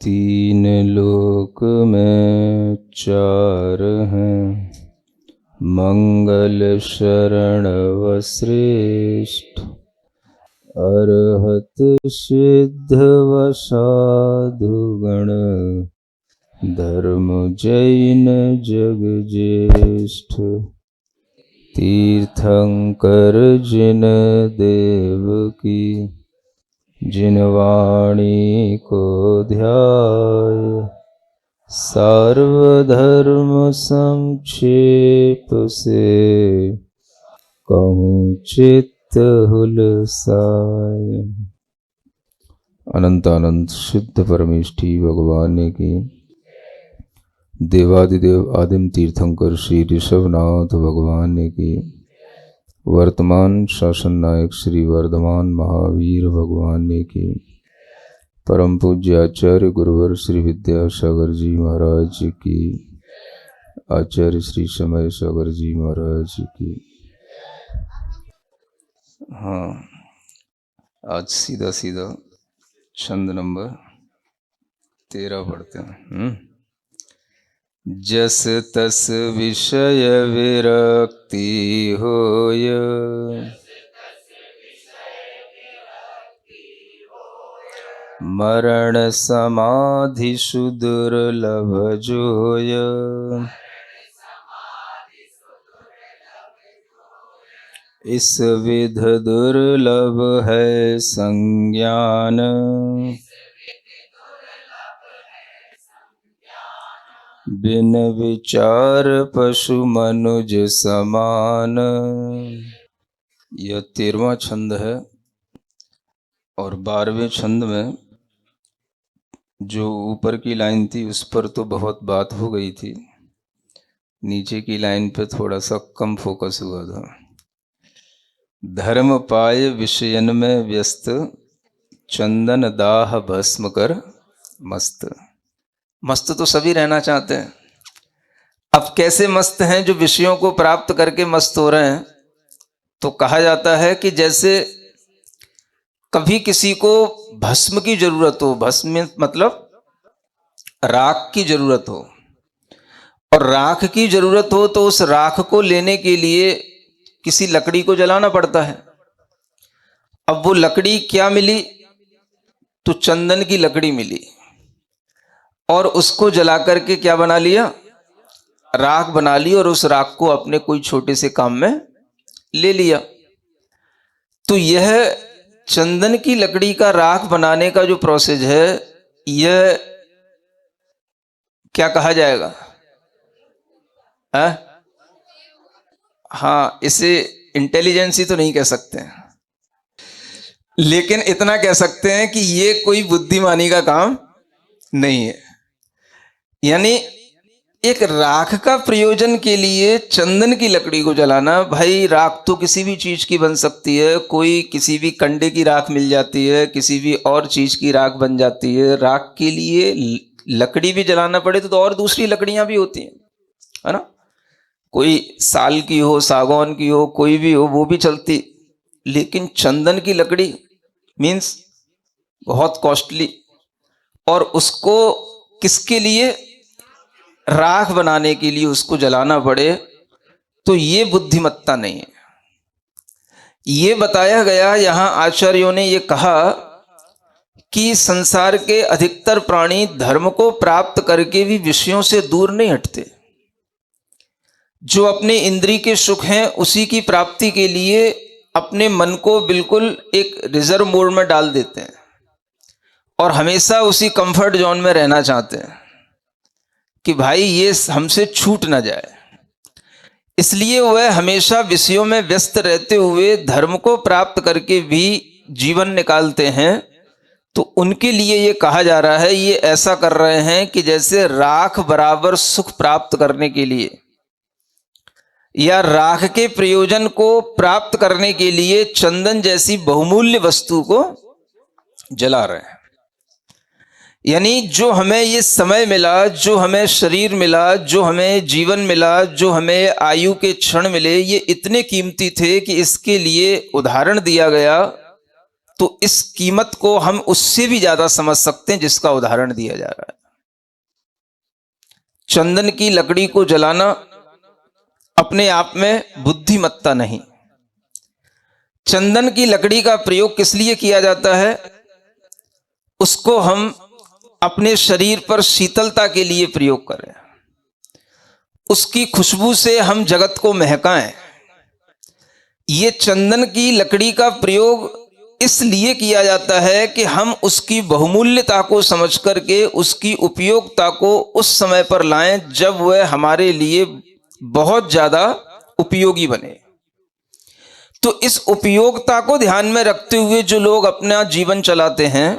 तीन लोक में चार हैं, मंगल शरण व श्रेष्ठ, अरहत सिद्ध व साधुगण, धर्म जैन जग ज्येष्ठ। तीर्थंकर जिन देव की, जिन वाणी को ध्याय, सर्वधर्म संक्षेप से, कहूँ चित्त हुलसाय। अनंत अनंत सिद्ध परमेष्ठी भगवान की, देवादिदेव आदिम तीर्थंकर श्री ऋषभनाथ भगवान की, वर्तमान शासन नायक श्री वर्धमान महावीर भगवान की, परम पूज्य आचार्य गुरुवर श्री विद्यासागर जी महाराज की, आचार्य श्री समय सागर जी महाराज की। हाँ, आज सीधा सीधा छंद नंबर 13 पढ़ते हैं। जस तस विषय विरक्ति होय, मरण समाधि सुदुर्लभ जोय। इस विध दुर्लभ है संज्ञान, बिन विचार पशु मनुज समान। यह 13वां छंद है और 12वें छंद में जो ऊपर की लाइन थी उस पर तो बहुत बात हो गई थी, नीचे की लाइन पे थोड़ा सा कम फोकस हुआ था। धर्म पाए विषयन में व्यस्त, चंदन दाह भस्म कर मस्त। मस्त तो सभी रहना चाहते हैं। अब कैसे मस्त हैं? जो विषयों को प्राप्त करके मस्त हो रहे हैं। तो कहा जाता है कि जैसे कभी किसी को भस्म की जरूरत हो, भस्म मतलब राख की जरूरत हो, और राख की जरूरत हो तो उस राख को लेने के लिए किसी लकड़ी को जलाना पड़ता है। अब वो लकड़ी क्या मिली? तो चंदन की लकड़ी मिली, और उसको जला करके क्या बना लिया? राख बना ली, और उस राख को अपने कोई छोटे से काम में ले लिया। तो यह चंदन की लकड़ी का राख बनाने का जो प्रोसेस है, यह क्या कहा जाएगा? हाँ, इसे इंटेलिजेंसी तो नहीं कह सकते हैं, लेकिन इतना कह सकते हैं कि ये कोई बुद्धिमानी का काम नहीं है। यानी एक राख का प्रयोजन के लिए चंदन की लकड़ी को जलाना। भाई, राख तो किसी भी चीज की बन सकती है। कोई किसी भी कंडे की राख मिल जाती है, किसी भी और चीज की राख बन जाती है। राख के लिए लकड़ी भी जलाना पड़े तो और दूसरी लकड़ियां भी होती हैं, है ना? कोई साल की हो, सागौन की हो, कोई भी हो, वो भी चलती। लेकिन चंदन की लकड़ी मीन्स बहुत कॉस्टली, और उसको किसके लिए? राख बनाने के लिए उसको जलाना पड़े, तो ये बुद्धिमत्ता नहीं है। ये बताया गया, यहां आचार्यों ने ये कहा कि संसार के अधिकतर प्राणी धर्म को प्राप्त करके भी विषयों से दूर नहीं हटते। जो अपने इंद्रिय के सुख हैं उसी की प्राप्ति के लिए अपने मन को बिल्कुल एक रिजर्व मोड में डाल देते हैं, और हमेशा उसी कंफर्ट जोन में रहना चाहते हैं कि भाई ये हमसे छूट ना जाए। इसलिए वह हमेशा विषयों में व्यस्त रहते हुए धर्म को प्राप्त करके भी जीवन निकालते हैं। तो उनके लिए ये कहा जा रहा है, ये ऐसा कर रहे हैं कि जैसे राख बराबर सुख प्राप्त करने के लिए या राख के प्रयोजन को प्राप्त करने के लिए चंदन जैसी बहुमूल्य वस्तु को जला रहे हैं। यानी जो हमें ये समय मिला, जो हमें शरीर मिला, जो हमें जीवन मिला, जो हमें आयु के क्षण मिले, ये इतने कीमती थे कि इसके लिए उदाहरण दिया गया तो इस कीमत को हम उससे भी ज्यादा समझ सकते हैं जिसका उदाहरण दिया जा रहा है। चंदन की लकड़ी को जलाना अपने आप में बुद्धिमत्ता नहीं। चंदन की लकड़ी का प्रयोग किस लिए किया जाता है? उसको हम अपने शरीर पर शीतलता के लिए प्रयोग करें, उसकी खुशबू से हम जगत को महकाएं। ये चंदन की लकड़ी का प्रयोग इसलिए किया जाता है कि हम उसकी बहुमूल्यता को समझ करके उसकी उपयोगिता को उस समय पर लाएं जब वह हमारे लिए बहुत ज्यादा उपयोगी बने। तो इस उपयोगिता को ध्यान में रखते हुए जो लोग अपना जीवन चलाते हैं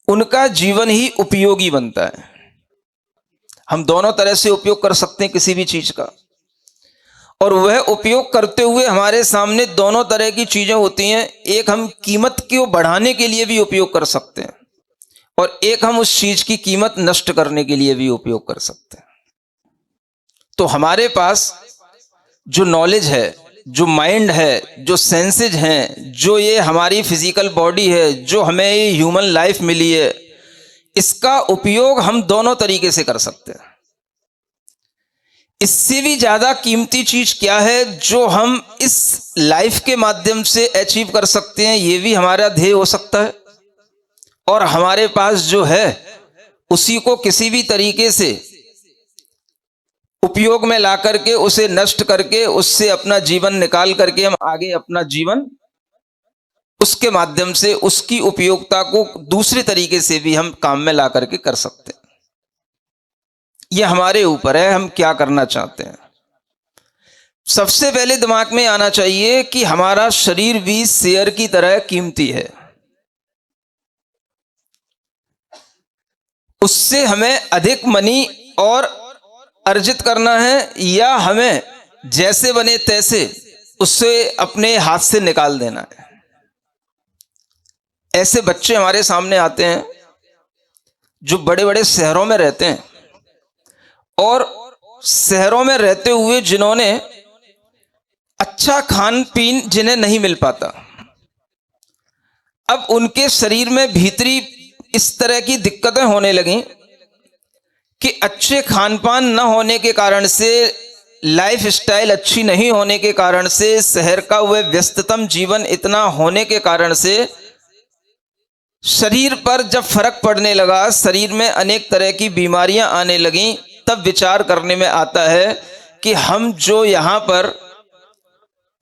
उनका जीवन ही उपयोगी बनता है। हम दोनों तरह से उपयोग कर सकते हैं किसी भी चीज का, और वह उपयोग करते हुए हमारे सामने दोनों तरह की चीजें होती हैं। एक हम कीमत को बढ़ाने के लिए भी उपयोग कर सकते हैं, और एक हम उस चीज की कीमत नष्ट करने के लिए भी उपयोग कर सकते हैं। तो हमारे पास जो नॉलेज है, जो माइंड है, जो सेंसेज हैं, जो ये हमारी फिजिकल बॉडी है, जो हमें ये ह्यूमन लाइफ मिली है, इसका उपयोग हम दोनों तरीके से कर सकते हैं। इससे भी ज्यादा कीमती चीज क्या है जो हम इस लाइफ के माध्यम से अचीव कर सकते हैं? ये भी हमारा ध्येय हो सकता है, और हमारे पास जो है उसी को किसी भी तरीके से उपयोग में ला करके उसे नष्ट करके उससे अपना जीवन निकाल करके हम आगे अपना जीवन उसके माध्यम से उसकी उपयोगिता को दूसरे तरीके से भी हम काम में ला करके कर सकते हैं। यह हमारे ऊपर है, हम क्या करना चाहते हैं। सबसे पहले दिमाग में आना चाहिए कि हमारा शरीर भी शेयर की तरह कीमती है। उससे हमें अधिक मनी और अर्जित करना है, या हमें जैसे बने तैसे उससे अपने हाथ से निकाल देना है। ऐसे बच्चे हमारे सामने आते हैं जो बड़े बड़े शहरों में रहते हैं, और शहरों में रहते हुए जिन्होंने अच्छा खान पीन जिन्हें नहीं मिल पाता, अब उनके शरीर में भीतरी इस तरह की दिक्कतें होने लगी कि अच्छे खान पान न होने के कारण से, लाइफ स्टाइल अच्छी नहीं होने के कारण से, शहर का वह व्यस्ततम जीवन इतना होने के कारण से शरीर पर जब फर्क पड़ने लगा, शरीर में अनेक तरह की बीमारियां आने लगीं, तब विचार करने में आता है कि हम जो यहाँ पर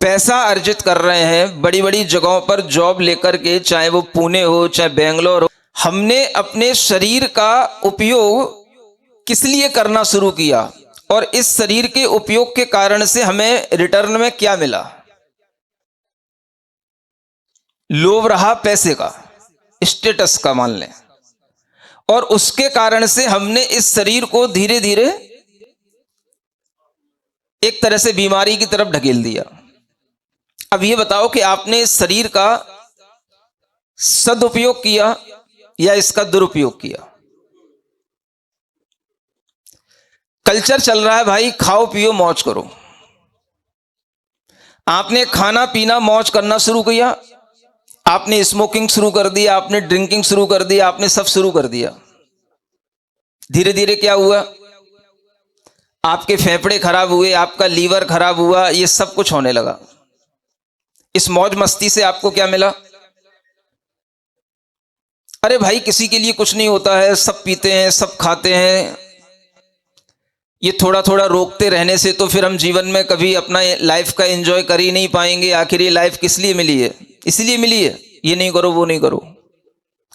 पैसा अर्जित कर रहे हैं, बड़ी बड़ी जगहों पर जॉब लेकर के, चाहे वो पुणे हो चाहे बेंगलोर हो, हमने अपने शरीर का उपयोग किस लिए करना शुरू किया, और इस शरीर के उपयोग के कारण से हमें रिटर्न में क्या मिला? लोभ रहा पैसे का, स्टेटस का मान लें, और उसके कारण से हमने इस शरीर को धीरे धीरे एक तरह से बीमारी की तरफ ढकेल दिया। अब ये बताओ कि आपने इस शरीर का सदुपयोग किया या इसका दुरुपयोग किया? कल्चर चल रहा है भाई, खाओ पियो मौज करो। आपने खाना पीना मौज करना शुरू किया, आपने स्मोकिंग शुरू कर दिया, आपने ड्रिंकिंग शुरू कर दिया, आपने सब शुरू कर दिया। धीरे धीरे क्या हुआ? आपके फेफड़े खराब हुए, आपका लीवर खराब हुआ, ये सब कुछ होने लगा। इस मौज मस्ती से आपको क्या मिला? अरे भाई किसी के लिए कुछ नहीं होता है, सब पीते हैं, सब खाते हैं, ये थोड़ा थोड़ा रोकते रहने से तो फिर हम जीवन में कभी अपना लाइफ का एंजॉय कर ही नहीं पाएंगे। आखिर ये लाइफ किस लिए मिली है? इसलिए मिली है, ये नहीं करो वो नहीं करो,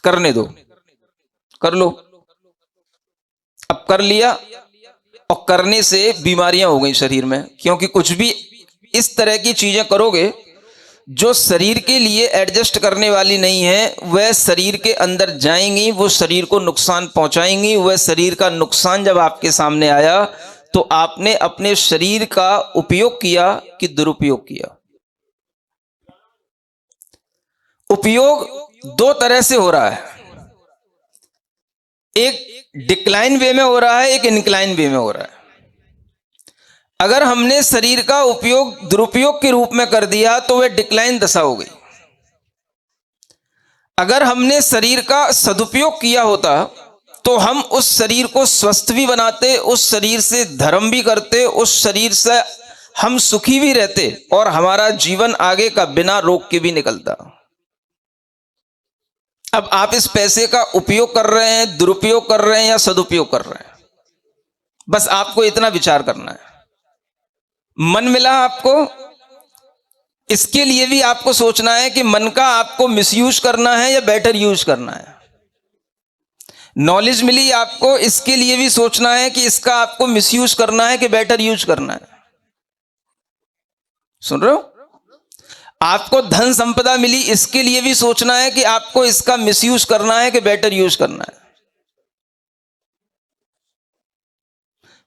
करने दो, कर लो। अब कर लिया, और करने से बीमारियां हो गई शरीर में, क्योंकि कुछ भी इस तरह की चीजें करोगे जो शरीर के लिए एडजस्ट करने वाली नहीं है, वह शरीर के अंदर जाएंगी, वो शरीर को नुकसान पहुंचाएंगी। वह शरीर का नुकसान जब आपके सामने आया तो आपने अपने शरीर का उपयोग किया कि दुरुपयोग किया? उपयोग दो तरह से हो रहा है, एक डिक्लाइन वे में हो रहा है, एक इंक्लाइन वे में हो रहा है। अगर हमने शरीर का उपयोग दुरुपयोग के रूप में कर दिया तो वह डिक्लाइन दशा हो गई, अगर हमने शरीर का सदुपयोग किया होता तो हम उस शरीर को स्वस्थ भी बनाते, उस शरीर से धर्म भी करते, उस शरीर से हम सुखी भी रहते और हमारा जीवन आगे का बिना रोग के भी निकलता। अब आप इस पैसे का उपयोग कर रहे हैं, दुरुपयोग कर रहे हैं या सदुपयोग कर रहे हैं, बस आपको इतना विचार करना है। मन मिला आपको, इसके लिए भी आपको सोचना है कि मन का आपको मिसयूज करना है या बेटर यूज करना है। नॉलेज मिली आपको, इसके लिए भी सोचना है कि इसका आपको मिसयूज करना है कि बेटर यूज करना है। सुन रहे हो? आपको धन संपदा मिली, इसके लिए भी सोचना है कि आपको इसका मिसयूज करना है कि बेटर यूज करना है।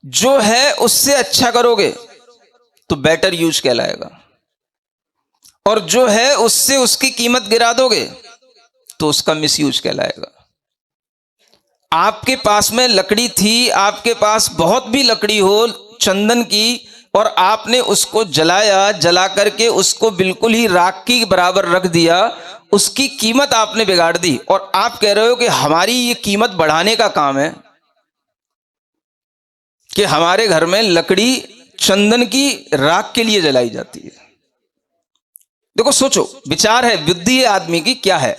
जो है उससे अच्छा करोगे तो बेटर यूज कहलाएगा, और जो है उससे उसकी कीमत गिरा दोगे तो उसका मिसयूज कहलाएगा। आपके पास में लकड़ी थी, आपके पास बहुत भी लकड़ी हो चंदन की, और आपने उसको जलाया, जला करके उसको बिल्कुल ही राख की बराबर रख दिया, उसकी कीमत आपने बिगाड़ दी, और आप कह रहे हो कि हमारी ये कीमत बढ़ाने का काम है कि हमारे घर में लकड़ी चंदन की राख के लिए जलाई जाती है। देखो, सोचो, विचार है, बुद्धि है आदमी की क्या है।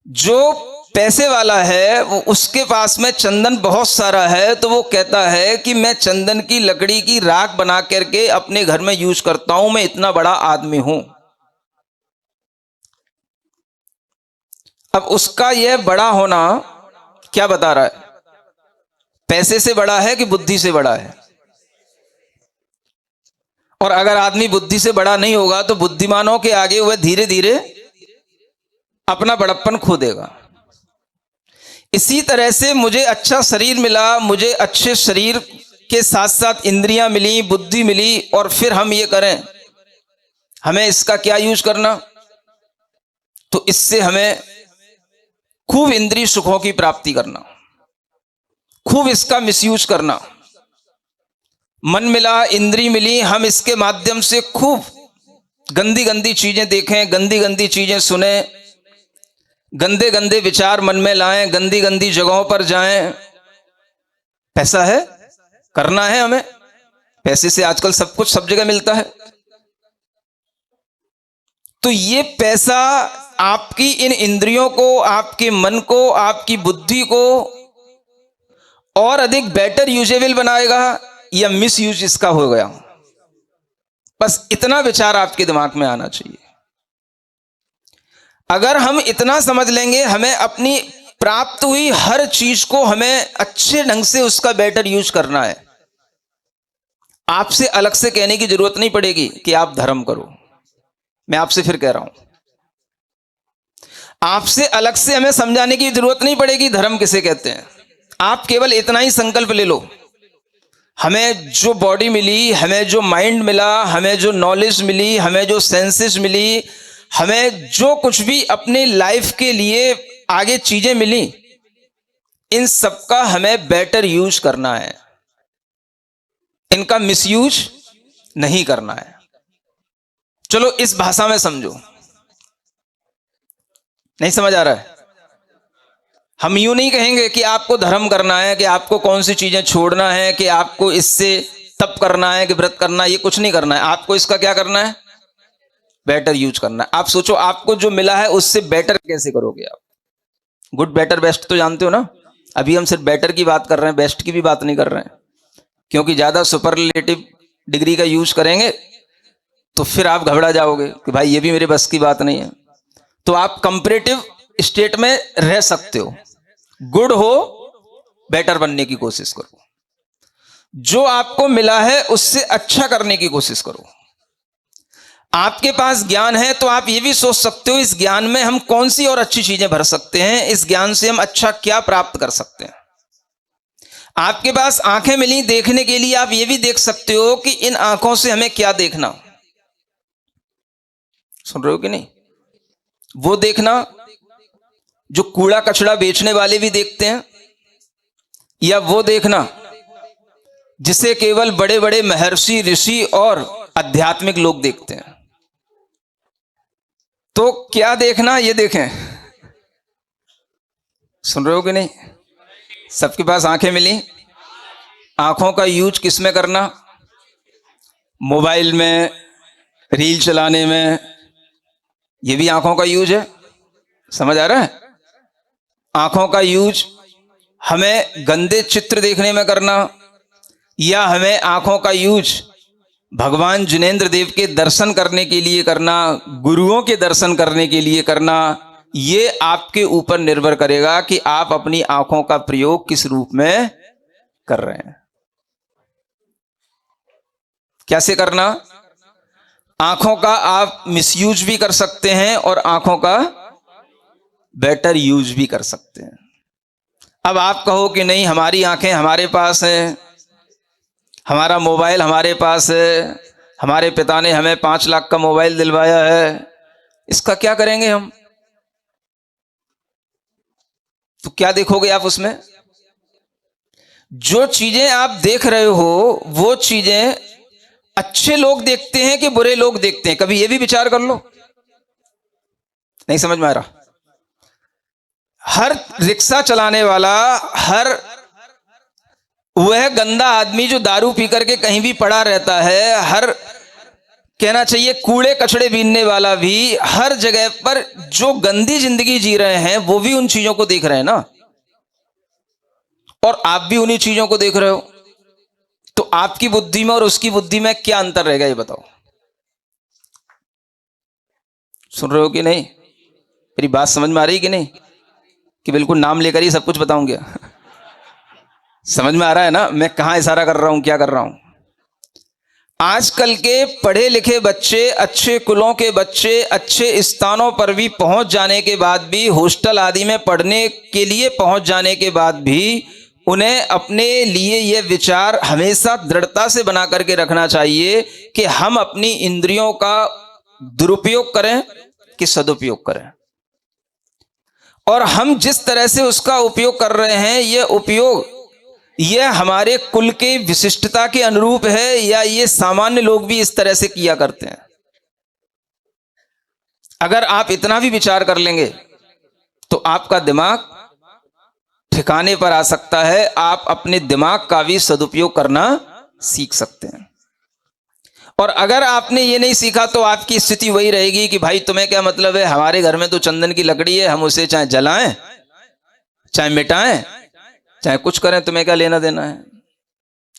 जो पैसे वाला है वो, उसके पास में चंदन बहुत सारा है, तो वो कहता है कि मैं चंदन की लकड़ी की राख बना करके अपने घर में यूज करता हूं, मैं इतना बड़ा आदमी हूं। अब उसका यह बड़ा होना क्या बता रहा है? पैसे से बड़ा है कि बुद्धि से बड़ा है? और अगर आदमी बुद्धि से बड़ा नहीं होगा तो बुद्धिमानों के आगे वह धीरे धीरे अपना बड़प्पन खो देगा। इसी तरह से मुझे अच्छा शरीर मिला, मुझे अच्छे शरीर के साथ साथ इंद्रियां मिली, बुद्धि मिली, और फिर हम ये करें, हमें इसका क्या यूज करना? तो इससे हमें खूब इंद्रिय सुखों की प्राप्ति करना, खूब इसका मिसयूज करना। मन मिला, इंद्री मिली, हम इसके माध्यम से खूब गंदी गंदी चीजें देखें, गंदी गंदी चीजें सुने, गंदे गंदे विचार मन में लाएं, गंदी गंदी जगहों पर जाएं। पैसा है, करना है हमें, पैसे से आजकल सब कुछ सब जगह मिलता है। तो ये पैसा आपकी इन इंद्रियों को, आपके मन को, आपकी बुद्धि को और अधिक बेटर यूजेबल बनाएगा या मिस यूज इसका हो गया? बस इतना विचार आपके दिमाग में आना चाहिए। अगर हम इतना समझ लेंगे, हमें अपनी प्राप्त हुई हर चीज को हमें अच्छे ढंग से उसका बेटर यूज करना है। आपसे अलग से कहने की जरूरत नहीं पड़ेगी कि आप धर्म करो। मैं आपसे फिर कह रहा हूं, आपसे अलग से हमें समझाने की जरूरत नहीं पड़ेगी धर्म किसे कहते हैं। आप केवल इतना ही संकल्प ले लो, हमें जो बॉडी मिली, हमें जो माइंड मिला, हमें जो नॉलेज मिली, हमें जो सेंसेस मिली, हमें जो कुछ भी अपनी लाइफ के लिए आगे चीजें मिली, इन सबका हमें बेटर यूज करना है, इनका मिसयूज नहीं करना है। चलो इस भाषा में समझो। नहीं समझ आ रहा है? हम यूं नहीं कहेंगे कि आपको धर्म करना है, कि आपको कौन सी चीजें छोड़ना है, कि आपको इससे तप करना है, कि व्रत करना है। ये कुछ नहीं करना है। आपको इसका क्या करना है? बेटर यूज करना है। आप सोचो, आपको जो मिला है उससे बेटर कैसे करोगे आप? गुड, बेटर, बेस्ट तो जानते हो ना। अभी हम सिर्फ बेटर की बात कर रहे हैं, बेस्ट की भी बात नहीं कर रहे हैं, क्योंकि ज्यादा सुपरलेटिव डिग्री का यूज करेंगे तो फिर आप घबरा जाओगे कि भाई ये भी मेरे बस की बात नहीं है। तो आप कंपैरेटिव स्टेट में रह सकते हो। गुड हो, बेटर बनने की कोशिश करो, जो आपको मिला है उससे अच्छा करने की कोशिश करो। आपके पास ज्ञान है तो आप ये भी सोच सकते हो, इस ज्ञान में हम कौन सी और अच्छी चीजें भर सकते हैं, इस ज्ञान से हम अच्छा क्या प्राप्त कर सकते हैं। आपके पास आंखें मिली देखने के लिए, आप ये भी देख सकते हो कि इन आंखों से हमें क्या देखना। सुन रहे हो कि नहीं? वो देखना जो कूड़ा कचड़ा बेचने वाले भी देखते हैं, या वो देखना जिसे केवल बड़े बड़े महर्षि, ऋषि और आध्यात्मिक लोग देखते हैं। तो क्या देखना ये देखें। सुन रहे हो कि नहीं? सबके पास आंखें मिली। आंखों का यूज किस में करना? मोबाइल में, रील चलाने में, ये भी आंखों का यूज है। समझ आ रहा है? आंखों का यूज हमें गंदे चित्र देखने में करना, या हमें आंखों का यूज भगवान जिनेंद्र देव के दर्शन करने के लिए करना, गुरुओं के दर्शन करने के लिए करना, ये आपके ऊपर निर्भर करेगा कि आप अपनी आंखों का प्रयोग किस रूप में कर रहे हैं। कैसे करना? आंखों का आप मिसयूज भी कर सकते हैं और आंखों का बेटर यूज भी कर सकते हैं। अब आप कहो कि नहीं, हमारी आंखें हमारे पास हैं, हमारा मोबाइल हमारे पास है, हमारे पिता ने हमें 5 लाख का मोबाइल दिलवाया है, इसका क्या करेंगे हम? तो क्या देखोगे आप उसमें? जो चीजें आप देख रहे हो वो चीजें अच्छे लोग देखते हैं कि बुरे लोग देखते हैं? कभी ये भी विचार कर लो। नहीं समझ में आ रहा? हर रिक्शा चलाने वाला, हर वह गंदा आदमी जो दारू पी करके कहीं भी पड़ा रहता है, हर कहना चाहिए कूड़े कचड़े बीनने वाला भी, हर जगह पर जो गंदी जिंदगी जी रहे हैं वो भी उन चीजों को देख रहे हैं ना, और आप भी उन्हीं चीजों को देख रहे हो। तो आपकी बुद्धि में और उसकी बुद्धि में क्या अंतर रहेगा ये बताओ। सुन रहे हो कि नहीं? मेरी बात समझ में आ रही कि नहीं? कि बिल्कुल नाम लेकर ही सब कुछ बताऊंगा? समझ में आ रहा है ना मैं कहां इशारा कर रहा हूं, क्या कर रहा हूं? आजकल के पढ़े लिखे बच्चे, अच्छे कुलों के बच्चे, अच्छे स्थानों पर भी पहुंच जाने के बाद भी, हॉस्टल आदि में पढ़ने के लिए पहुंच जाने के बाद भी, उन्हें अपने लिए यह विचार हमेशा दृढ़ता से बना करके रखना चाहिए कि हम अपनी इंद्रियों का दुरुपयोग करें कि सदुपयोग करें, और हम जिस तरह से उसका उपयोग कर रहे हैं यह उपयोग यह हमारे कुल के विशिष्टता के अनुरूप है, या ये सामान्य लोग भी इस तरह से किया करते हैं। अगर आप इतना भी विचार कर लेंगे तो आपका दिमाग ठिकाने पर आ सकता है, आप अपने दिमाग का भी सदुपयोग करना सीख सकते हैं। और अगर आपने ये नहीं सीखा तो आपकी स्थिति वही रहेगी कि भाई तुम्हें क्या मतलब है, हमारे घर में तो चंदन की लकड़ी है, हम उसे चाहे जलाएं, चाहे मिटाएं, चाहे कुछ करें, तुम्हें क्या लेना देना है।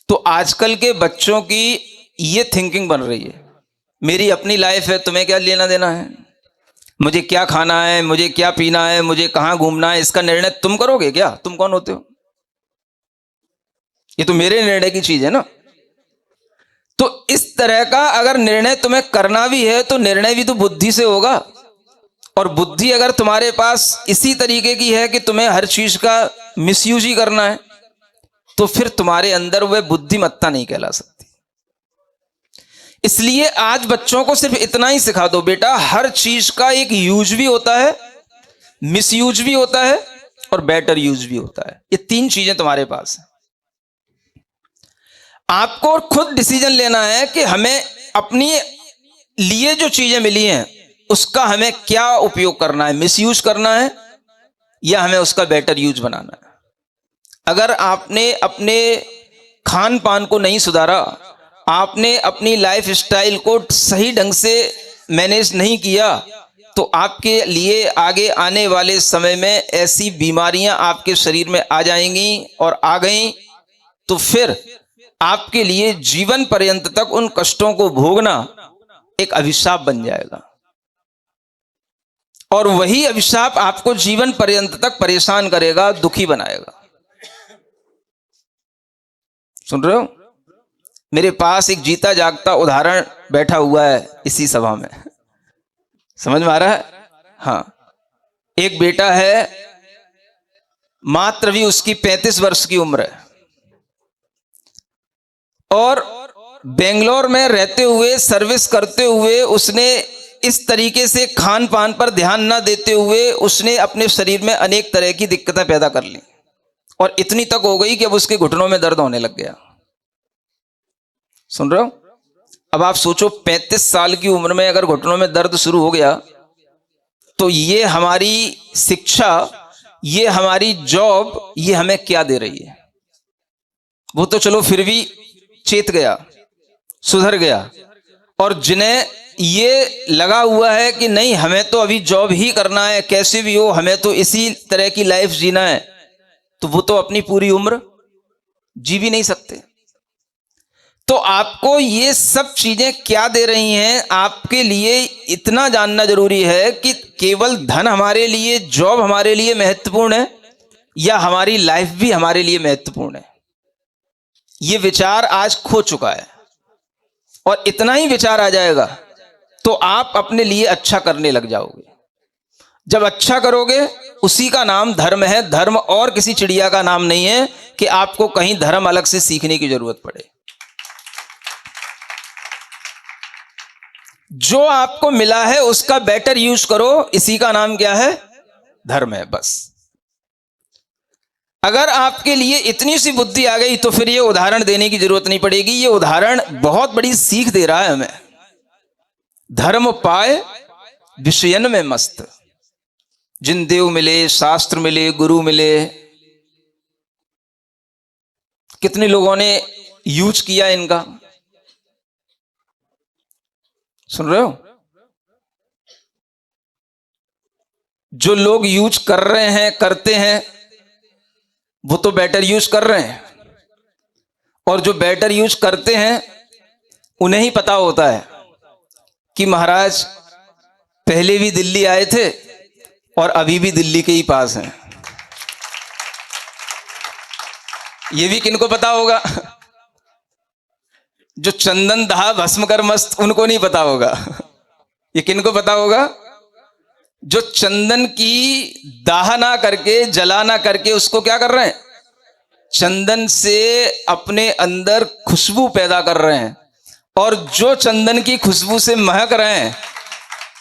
तो आजकल के बच्चों की ये थिंकिंग बन रही है, मेरी अपनी लाइफ है, तुम्हें क्या लेना देना है, मुझे क्या खाना है, मुझे क्या पीना है, मुझे कहां घूमना है, इसका निर्णय तुम करोगे क्या? तुम कौन होते हो? ये तो मेरे निर्णय की चीज है ना। तो इस तरह का अगर निर्णय तुम्हें करना भी है तो निर्णय भी तो बुद्धि से होगा, और बुद्धि अगर तुम्हारे पास इसी तरीके की है कि तुम्हें हर चीज का मिसयूज ही करना है, तो फिर तुम्हारे अंदर वह बुद्धिमत्ता नहीं कहला सकती। इसलिए आज बच्चों को सिर्फ इतना ही सिखा दो, बेटा हर चीज का एक यूज भी होता है, मिसयूज भी होता है, और बेटर यूज भी होता है। ये 3 चीजें तुम्हारे पास है। आपको खुद डिसीजन लेना है कि हमें अपनी लिए जो चीजें मिली हैं उसका हमें क्या उपयोग करना है, मिसयूज करना है या हमें उसका बेटर यूज बनाना है। अगर आपने अपने खान पान को नहीं सुधारा, आपने अपनी लाइफ स्टाइल को सही ढंग से मैनेज नहीं किया, तो आपके लिए आगे आने वाले समय में ऐसी बीमारियां आपके शरीर में आ जाएंगी, और आ गई तो फिर आपके लिए जीवन पर्यंत तक उन कष्टों को भोगना एक अभिशाप बन जाएगा, और वही अभिशाप आपको जीवन पर्यंत तक परेशान करेगा, दुखी बनाएगा। सुन रहे हो? मेरे पास एक जीता जागता उदाहरण बैठा हुआ है इसी सभा में। समझ में आ रहा है? हाँ, एक बेटा है, मात्र भी उसकी 35 वर्ष की उम्र है, और बेंगलोर में रहते हुए, सर्विस करते हुए, उसने इस तरीके से खान पान पर ध्यान ना देते हुए उसने अपने शरीर में अनेक तरह की दिक्कतें पैदा कर ली, और इतनी तक हो गई कि अब उसके घुटनों में दर्द होने लग गया। सुन रहे हो? अब आप सोचो 35 साल की उम्र में अगर घुटनों में दर्द शुरू हो गया तो ये हमारी शिक्षा, ये हमारी जॉब, ये हमें क्या दे रही है? वो तो चलो फिर भी चेत गया, सुधर गया, और जिन्हें ये लगा हुआ है कि नहीं हमें तो अभी जॉब ही करना है, कैसे भी हो हमें तो इसी तरह की लाइफ जीना है, तो वो तो अपनी पूरी उम्र जी भी नहीं सकते। तो आपको ये सब चीजें क्या दे रही हैं? आपके लिए इतना जानना जरूरी है कि केवल धन हमारे लिए, जॉब हमारे लिए महत्वपूर्ण है, या हमारी लाइफ भी हमारे लिए महत्वपूर्ण है? ये विचार आज खो चुका है। और इतना ही विचार आ जाएगा तो आप अपने लिए अच्छा करने लग जाओगे। जब अच्छा करोगे, उसी का नाम धर्म है। धर्म और किसी चिड़िया का नाम नहीं है कि आपको कहीं धर्म अलग से सीखने की जरूरत पड़े। जो आपको मिला है उसका बेटर यूज करो, इसी का नाम क्या है? धर्म है, बस। अगर आपके लिए इतनी सी बुद्धि आ गई तो फिर ये उदाहरण देने की जरूरत नहीं पड़ेगी। ये उदाहरण बहुत बड़ी सीख दे रहा है हमें। धर्म पाए विषयन में मस्त, जिन देव मिले, शास्त्र मिले, गुरु मिले। कितने लोगों ने यूज किया इनका, सुन रहे हो? जो लोग यूज कर रहे हैं, करते हैं, वो तो बेटर यूज कर रहे हैं, और जो बेटर यूज करते हैं उन्हें ही पता होता है कि महाराज पहले भी दिल्ली आए थे और अभी भी दिल्ली के ही पास हैं। ये भी किनको पता होगा? जो चंदन दहा भस्म कर मस्त, उनको नहीं पता होगा। ये किनको पता होगा? जो चंदन की दाह ना करके, जला ना करके, उसको क्या कर रहे हैं? चंदन से अपने अंदर खुशबू पैदा कर रहे हैं, और जो चंदन की खुशबू से महक रहे हैं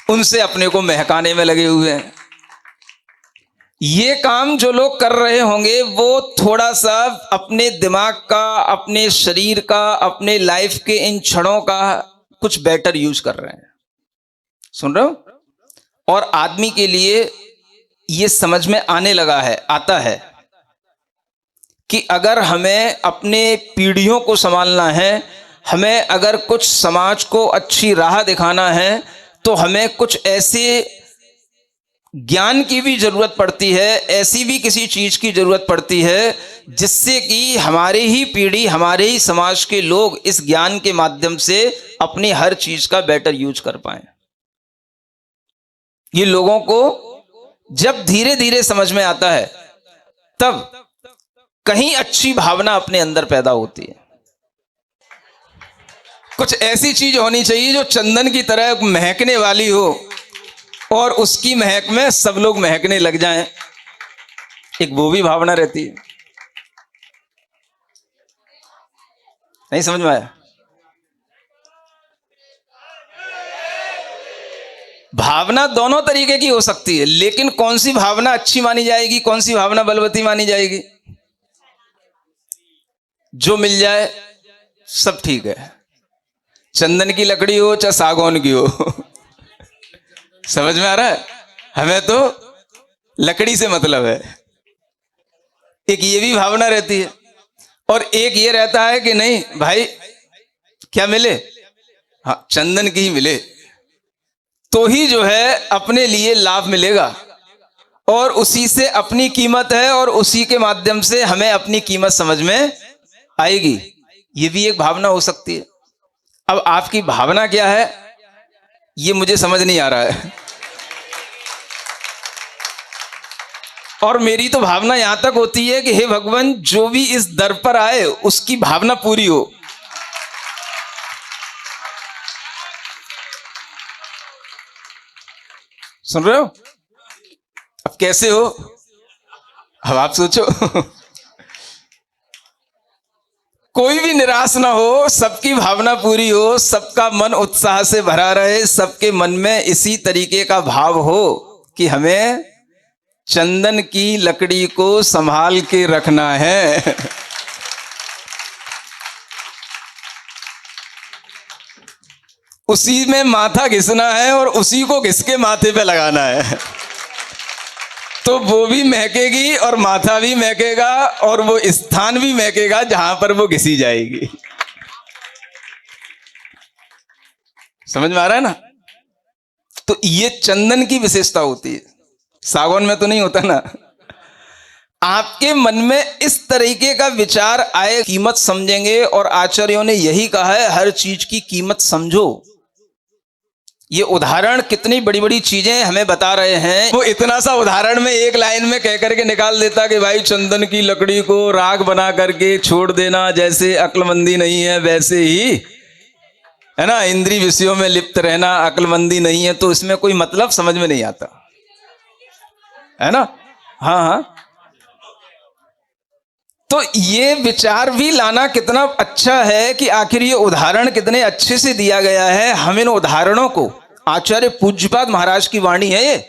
उनसे अपने को महकाने में लगे हुए हैं। ये काम जो लोग कर रहे होंगे वो थोड़ा सा अपने दिमाग का, अपने शरीर का, अपने लाइफ के इन क्षणों का कुछ बेटर यूज कर रहे हैं। सुन रहे हो? और आदमी के लिए ये समझ में आने लगा है, आता है कि अगर हमें अपने पीढ़ियों को संभालना है, हमें अगर कुछ समाज को अच्छी राह दिखाना है, तो हमें कुछ ऐसे ज्ञान की भी जरूरत पड़ती है, ऐसी भी किसी चीज की जरूरत पड़ती है जिससे कि हमारे ही पीढ़ी, हमारे ही समाज के लोग इस ज्ञान के माध्यम से अपनी हर चीज का बेटर यूज कर पाए। ये लोगों को जब धीरे धीरे समझ में आता है, तब कहीं अच्छी भावना अपने अंदर पैदा होती है। कुछ ऐसी चीज होनी चाहिए जो चंदन की तरह महकने वाली हो, और उसकी महक में सब लोग महकने लग जाएं। एक वो भी भावना रहती है। नहीं समझ में आया? भावना दोनों तरीके की हो सकती है, लेकिन कौन सी भावना अच्छी मानी जाएगी, कौन सी भावना बलवती मानी जाएगी? जो मिल जाए सब ठीक है। चंदन की लकड़ी हो चाहे सागौन की हो। समझ में आ रहा है? हमें तो लकड़ी से मतलब है। एक ये भी भावना रहती है, और एक ये रहता है कि नहीं भाई क्या मिले, हाँ चंदन की ही मिले, तो ही जो है अपने लिए लाभ मिलेगा, और उसी से अपनी कीमत है, और उसी के माध्यम से हमें अपनी कीमत समझ में आएगी। ये भी एक भावना हो सकती है। अब आपकी भावना क्या है ये मुझे समझ नहीं आ रहा है। और मेरी तो भावना यहां तक होती है कि हे भगवान, जो भी इस दर पर आए उसकी भावना पूरी हो। सुन रहे हो? अब कैसे हो, अब आप सोचो। कोई भी निराश ना हो, सबकी भावना पूरी हो, सबका मन उत्साह से भरा रहे, सबके मन में इसी तरीके का भाव हो कि हमें चंदन की लकड़ी को संभाल के रखना है। उसी में माथा घिसना है और उसी को घिस के माथे पे लगाना है। तो वो भी महकेगी और माथा भी महकेगा और वो स्थान भी महकेगा जहां पर वो घिसी जाएगी। समझ में आ रहा है ना? तो ये चंदन की विशेषता होती है, सागौन में तो नहीं होता ना। आपके मन में इस तरीके का विचार आए, कीमत समझेंगे, और आचार्यों ने यही कहा है हर चीज की कीमत समझो। ये उदाहरण कितनी बड़ी बड़ी चीजें हमें बता रहे हैं। वो इतना सा उदाहरण में एक लाइन में कह करके निकाल देता कि भाई चंदन की लकड़ी को राख बना करके छोड़ देना, जैसे अक्लमंदी नहीं है वैसे ही है ना, इंद्रिय विषयों में लिप्त रहना अक्लमंदी नहीं है। तो इसमें कोई मतलब समझ में नहीं आता है ना। हाँ हाँ, तो ये विचार भी लाना कितना अच्छा है कि आखिर ये उदाहरण कितने अच्छे से दिया गया है। हम इन उदाहरणों को, आचार्य पूज्यपाद महाराज की वाणी है ये,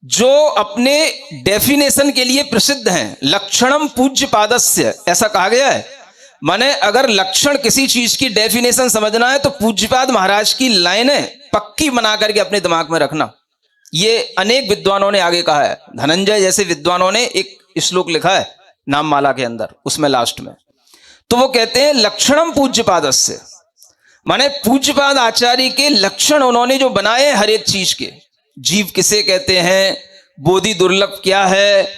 जो अपने डेफिनेशन के लिए प्रसिद्ध हैं। लक्षणम पूज्यपादस्य, ऐसा कहा गया है। माने अगर लक्षण किसी चीज की डेफिनेशन समझना है तो पूज्यपाद महाराज की लाइनें पक्की बना करके अपने दिमाग में रखना। ये अनेक विद्वानों ने आगे कहा है। धनंजय जैसे विद्वानों ने एक श्लोक लिखा है नाम माला के अंदर, उसमें लास्ट में तो वो कहते हैं लक्षणम पूज्यपादस्य, माने पूज्यपाद आचार्य के लक्षण उन्होंने जो बनाए हर एक चीज के, जीव किसे कहते हैं, बोधि दुर्लभ क्या है,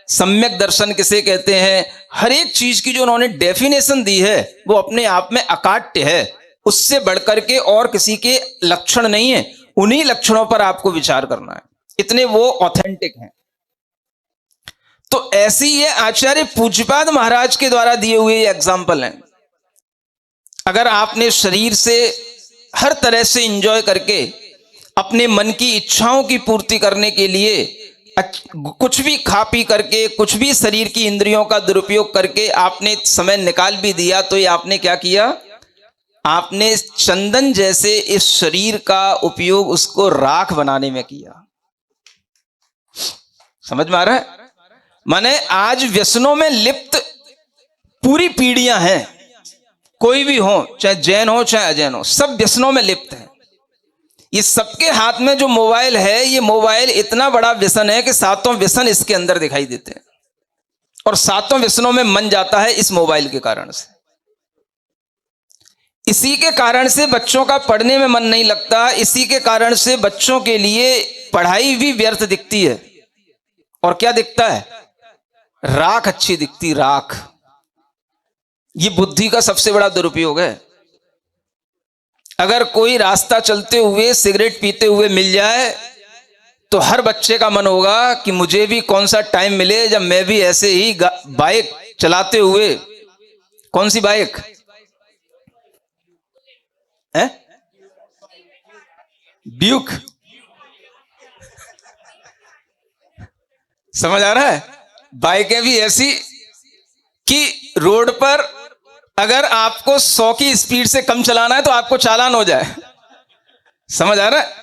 सम्यक दर्शन किसे कहते हैं, हर एक चीज की जो उन्होंने डेफिनेशन दी है वो अपने आप में अकाट्य है। उससे बढ़कर के और किसी के लक्षण नहीं है, उन्हीं लक्षणों पर आपको विचार करना है, इतने वो ऑथेंटिक हैं। तो ऐसी ये आचार्य पूज्यपाद महाराज के द्वारा दिए हुए एग्जाम्पल हैं। अगर आपने शरीर से हर तरह से एंजॉय करके अपने मन की इच्छाओं की पूर्ति करने के लिए कुछ भी खा पी करके, कुछ भी शरीर की इंद्रियों का दुरुपयोग करके आपने समय निकाल भी दिया, तो ये आपने क्या किया, आपने चंदन जैसे इस शरीर का उपयोग उसको राख बनाने में किया। समझ में आ रहा है? माने आज व्यसनों में लिप्त पूरी पीढ़ियां हैं, कोई भी हो, चाहे जैन हो चाहे अजैन हो, सब व्यसनों में लिप्त हैं। ये सबके हाथ में जो मोबाइल है, ये मोबाइल इतना बड़ा व्यसन है कि सातों व्यसन इसके अंदर दिखाई देते हैं, और सातों व्यसनों में मन जाता है इस मोबाइल के कारण से। इसी के कारण से बच्चों का पढ़ने में मन नहीं लगता, इसी के कारण से बच्चों के लिए पढ़ाई भी व्यर्थ दिखती है। और क्या दिखता है, राख अच्छी दिखती, राख। ये बुद्धि का सबसे बड़ा दुरुपयोग है। अगर कोई रास्ता चलते हुए सिगरेट पीते हुए मिल जाए तो हर बच्चे का मन होगा कि मुझे भी कौन सा टाइम मिले जब मैं भी ऐसे ही बाइक चलाते हुए, कौन सी बाइक है, ड्यूक, समझ आ रहा है? बाइकें भी ऐसी कि रोड पर अगर आपको 100 की स्पीड से कम चलाना है तो आपको चालान हो जाए। समझ आ रहा है?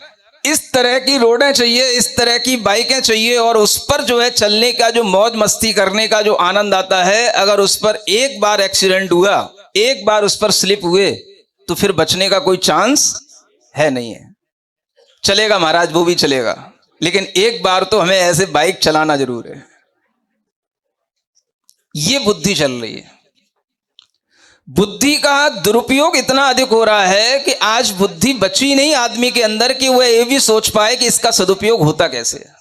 इस तरह की रोडें चाहिए, इस तरह की बाइकें चाहिए, और उस पर जो है चलने का जो मौज मस्ती करने का जो आनंद आता है, अगर उस पर एक बार एक्सीडेंट हुआ, एक बार उस पर स्लिप हुए, तो फिर बचने का कोई चांस है नहीं है। चलेगा महाराज, वो भी चलेगा, लेकिन एक बार तो हमें ऐसे बाइक चलाना जरूर है। ये बुद्धि चल रही है। बुद्धि का दुरुपयोग इतना अधिक हो रहा है कि आज बुद्धि बची नहीं आदमी के अंदर कि वह ये भी सोच पाए कि इसका सदुपयोग होता कैसे है।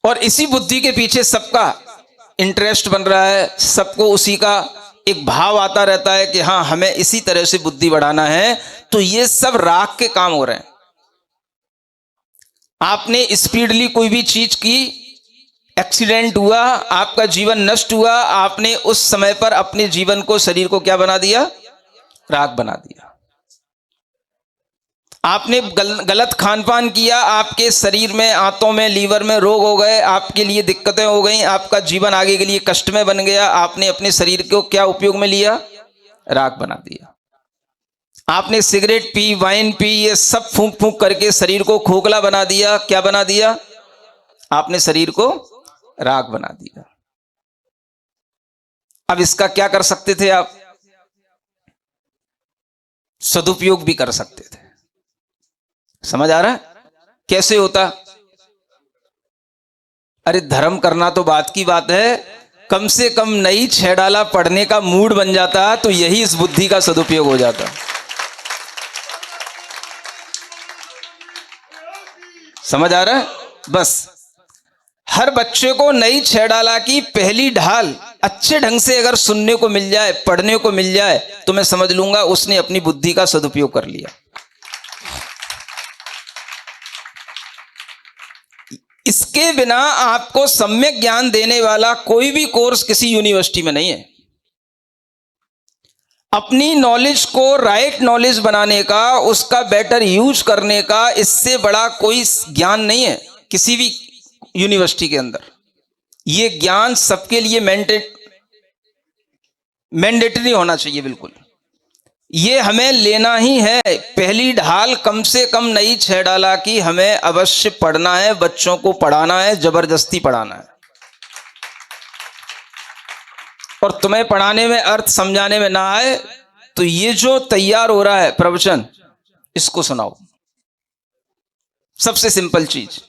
और इसी बुद्धि के पीछे सबका इंटरेस्ट बन रहा है, सबको उसी का एक भाव आता रहता है कि हाँ हमें इसी तरह से बुद्धि बढ़ाना है। तो ये सब राख के काम हो रहे हैं। आपने स्पीडली कोई भी चीज की, एक्सीडेंट हुआ, आपका जीवन नष्ट हुआ, आपने उस समय पर अपने जीवन को, शरीर को क्या बना दिया, राख बना दिया। आपने गलत खान पान किया, आपके शरीर में, आंतों में, लीवर में रोग हो गए, आपके लिए दिक्कतें हो गई, आपका जीवन आगे के लिए कष्ट में बन गया। आपने अपने शरीर को क्या उपयोग में लिया, राख बना दिया। आपने सिगरेट पी, वाइन पी, ये सब फूंक फूंक करके शरीर को खोखला बना दिया। क्या बना दिया, आपने शरीर को राख बना दिया। अब इसका क्या कर सकते थे आप? सदुपयोग भी कर सकते थे। समझ आ रहा है कैसे होता? अरे धर्म करना तो बात की बात है, कम से कम नई 6 डाला पढ़ने का मूड बन जाता तो यही इस बुद्धि का सदुपयोग हो जाता। समझ आ रहा है? बस हर बच्चे को नई 6 डाला की पहली ढाल अच्छे ढंग से अगर सुनने को मिल जाए, पढ़ने को मिल जाए, तो मैं समझ लूंगा उसने अपनी बुद्धि का सदुपयोग कर लिया। इसके बिना आपको सम्यक ज्ञान देने वाला कोई भी कोर्स किसी यूनिवर्सिटी में नहीं है। अपनी नॉलेज को राइट नॉलेज बनाने का, उसका बेटर यूज करने का, इससे बड़ा कोई ज्ञान नहीं है किसी भी यूनिवर्सिटी के अंदर। यह ज्ञान सबके लिए मैंडेटरी होना चाहिए। बिल्कुल ये हमें लेना ही है। पहली ढाल कम से कम नई 6 डाला की हमें अवश्य पढ़ना है, बच्चों को पढ़ाना है, जबरदस्ती पढ़ाना है। और तुम्हें पढ़ाने में अर्थ समझाने में ना आए तो ये जो तैयार हो रहा है प्रवचन, इसको सुनाओ। सबसे सिंपल चीज,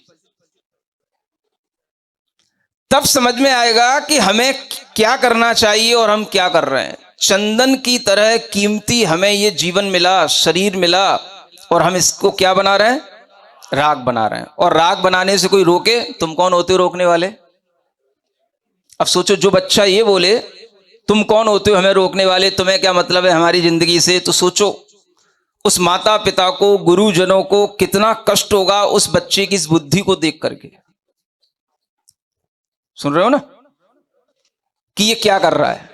तब समझ में आएगा कि हमें क्या करना चाहिए और हम क्या कर रहे हैं। चंदन की तरह कीमती हमें ये जीवन मिला, शरीर मिला, और हम इसको क्या बना रहे हैं? राग बना रहे हैं। और राग बनाने से कोई रोके? तुम कौन होते हो रोकने वाले? अब सोचो, जो बच्चा ये बोले तुम कौन होते हो हमें रोकने वाले, तुम्हें क्या मतलब है हमारी जिंदगी से, तो सोचो उस माता पिता को, गुरुजनों को कितना कष्ट होगा उस बच्चे की इस बुद्धि को देख करके। सुन रहे हो ना कि ये क्या कर रहा है?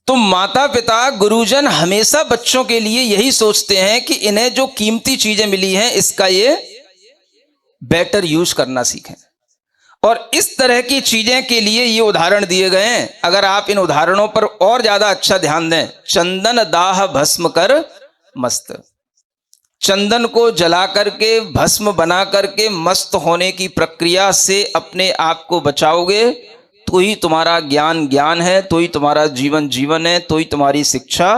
तो माता पिता, गुरुजन हमेशा बच्चों के लिए यही सोचते हैं कि इन्हें जो कीमती चीजें मिली हैं इसका ये बेटर यूज करना सीखें। और इस तरह की चीजें के लिए ये उदाहरण दिए गए हैं। अगर आप इन उदाहरणों पर और ज्यादा अच्छा ध्यान दें, चंदन दाह भस्म कर मस्त, चंदन को जला करके भस्म बना करके मस्त होने की प्रक्रिया से अपने आप को बचाओगे तो ही तुम्हारा ज्ञान ज्ञान है, तो ही तुम्हारा जीवन जीवन है, तो ही तुम्हारी शिक्षा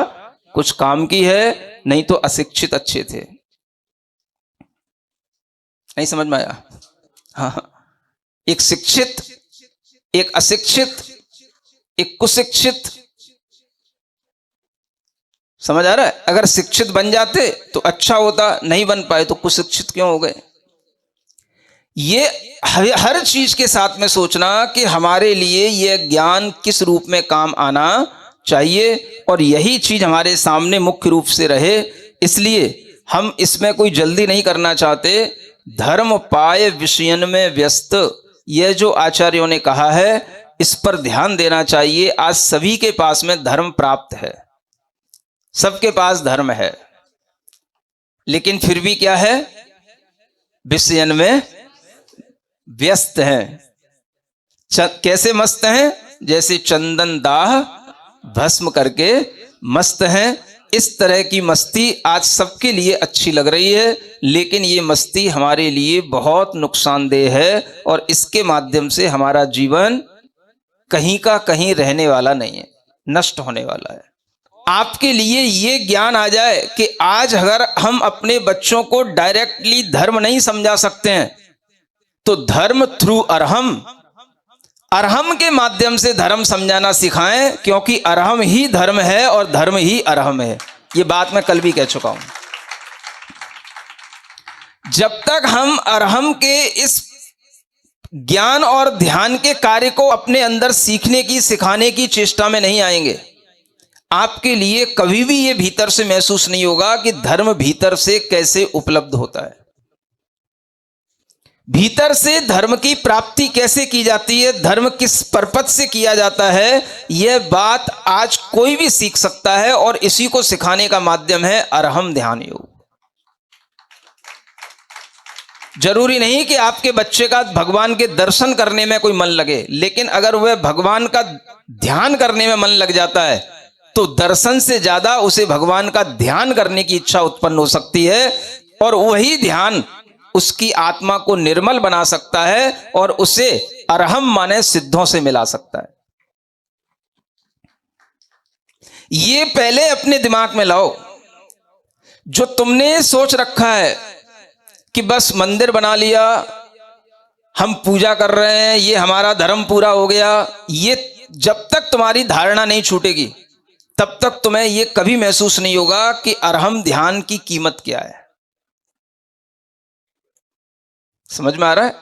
कुछ काम की है। नहीं तो अशिक्षित अच्छे थे। नहीं समझ में आया? हाँ, एक शिक्षित, एक अशिक्षित, एक कुशिक्षित। समझ आ रहा है? अगर शिक्षित बन जाते तो अच्छा होता, नहीं बन पाए तो कुशिक्षित क्यों हो गए? ये हर चीज के साथ में सोचना कि हमारे लिए यह ज्ञान किस रूप में काम आना चाहिए, और यही चीज हमारे सामने मुख्य रूप से रहे। इसलिए हम इसमें कोई जल्दी नहीं करना चाहते। धर्म पाए विषयन में व्यस्त, यह जो आचार्यों ने कहा है इस पर ध्यान देना चाहिए। आज सभी के पास में धर्म प्राप्त है, सबके पास धर्म है, लेकिन फिर भी क्या है? विषयन में व्यस्त हैं। कैसे मस्त हैं? जैसे चंदन दाह भस्म करके मस्त हैं। इस तरह की मस्ती आज सबके लिए अच्छी लग रही है, लेकिन ये मस्ती हमारे लिए बहुत नुकसानदेह है, और इसके माध्यम से हमारा जीवन कहीं का कहीं रहने वाला नहीं है, नष्ट होने वाला है। आपके लिए ये ज्ञान आ जाए कि आज अगर हम अपने बच्चों को डायरेक्टली धर्म नहीं समझा सकते हैं तो धर्म थ्रू अरहम, अरहम के माध्यम से धर्म समझाना सिखाएं, क्योंकि अरहम ही धर्म है और धर्म ही अरहम है। ये बात मैं कल भी कह चुका हूं। जब तक हम अरहम के इस ज्ञान और ध्यान के कार्य को अपने अंदर सीखने की, सिखाने की चेष्टा में नहीं आएंगे, आपके लिए कभी भी ये भीतर से महसूस नहीं होगा कि धर्म भीतर से कैसे उपलब्ध होता है, भीतर से धर्म की प्राप्ति कैसे की जाती है, धर्म किस परपथ से किया जाता है। यह बात आज कोई भी सीख सकता है, और इसी को सिखाने का माध्यम है अरहम ध्यान योग। जरूरी नहीं कि आपके बच्चे का भगवान के दर्शन करने में कोई मन लगे, लेकिन अगर वह भगवान का ध्यान करने में मन लग जाता है तो दर्शन से ज्यादा उसे भगवान का ध्यान करने की इच्छा उत्पन्न हो सकती है, और वही ध्यान उसकी आत्मा को निर्मल बना सकता है और उसे अरहम माने सिद्धों से मिला सकता है। ये पहले अपने दिमाग में लाओ। जो तुमने सोच रखा है कि बस मंदिर बना लिया, हम पूजा कर रहे हैं, ये हमारा धर्म पूरा हो गया, ये जब तक तुम्हारी धारणा नहीं छूटेगी तब तक तुम्हें ये कभी महसूस नहीं होगा कि अरहम ध्यान की कीमत क्या है। समझ में आ रहा है?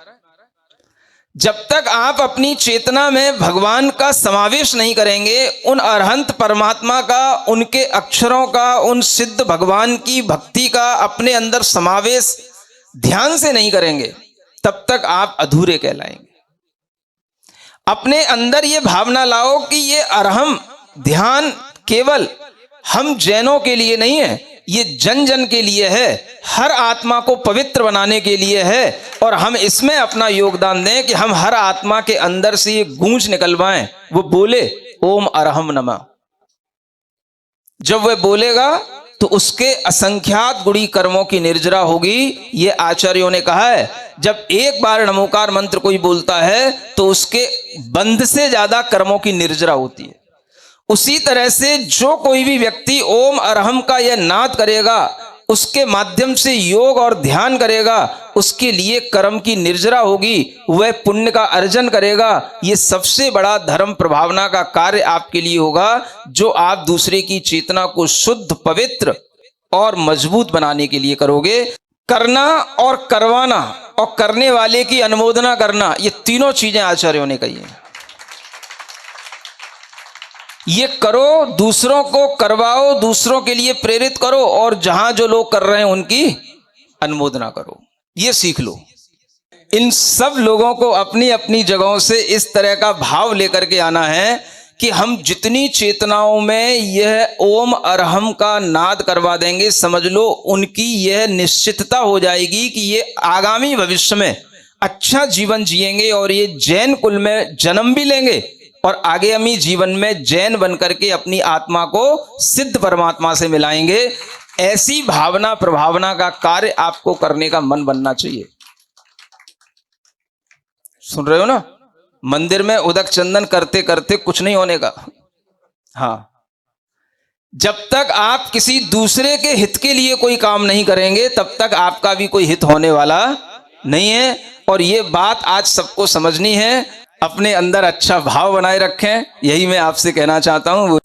जब तक आप अपनी चेतना में भगवान का समावेश नहीं करेंगे, उन अरहंत परमात्मा का, उनके अक्षरों का, उन सिद्ध भगवान की भक्ति का अपने अंदर समावेश ध्यान से नहीं करेंगे, तब तक आप अधूरे कहलाएंगे। अपने अंदर ये भावना लाओ कि ये अरहम ध्यान केवल हम जैनों के लिए नहीं है, ये जन जन के लिए है, हर आत्मा को पवित्र बनाने के लिए है, और हम इसमें अपना योगदान दें कि हम हर आत्मा के अंदर से ये गूंज निकलवाएं, वो बोले ओम अरहम नमः। जब वह बोलेगा तो उसके असंख्यात गुणी कर्मों की निर्जरा होगी। ये आचार्यों ने कहा है, जब एक बार नमोकार मंत्र कोई बोलता है तो उसके बंध से ज्यादा कर्मों की निर्जरा होती है। उसी तरह से जो कोई भी व्यक्ति ओम अरहम का यह नाद करेगा, उसके माध्यम से योग और ध्यान करेगा, उसके लिए कर्म की निर्जरा होगी, वह पुण्य का अर्जन करेगा। ये सबसे बड़ा धर्म प्रभावना का कार्य आपके लिए होगा, जो आप दूसरे की चेतना को शुद्ध, पवित्र और मजबूत बनाने के लिए करोगे। करना और करवाना और करने वाले की अनुमोदना करना, ये तीनों चीजें आचार्यों ने कही हैं। ये करो, दूसरों को करवाओ, दूसरों के लिए प्रेरित करो, और जहां जो लोग कर रहे हैं उनकी अनुमोदना करो। ये सीख लो। इन सब लोगों को अपनी अपनी जगहों से इस तरह का भाव लेकर के आना है कि हम जितनी चेतनाओं में यह ओम अरहम का नाद करवा देंगे, समझ लो उनकी यह निश्चितता हो जाएगी कि ये आगामी भविष्य में अच्छा जीवन जिएंगे और ये जैन कुल में जन्म भी लेंगे और आगामी जीवन में जैन बनकर के अपनी आत्मा को सिद्ध परमात्मा से मिलाएंगे। ऐसी भावना प्रभावना का कार्य आपको करने का मन बनना चाहिए। सुन रहे हो ना? मंदिर में उदक चंदन करते करते कुछ नहीं होने का। हाँ, जब तक आप किसी दूसरे के हित के लिए कोई काम नहीं करेंगे, तब तक आपका भी कोई हित होने वाला नहीं है। और ये बात आज सबको समझनी है। अपने अंदर अच्छा भाव बनाए रखें, यही मैं आपसे कहना चाहता हूं।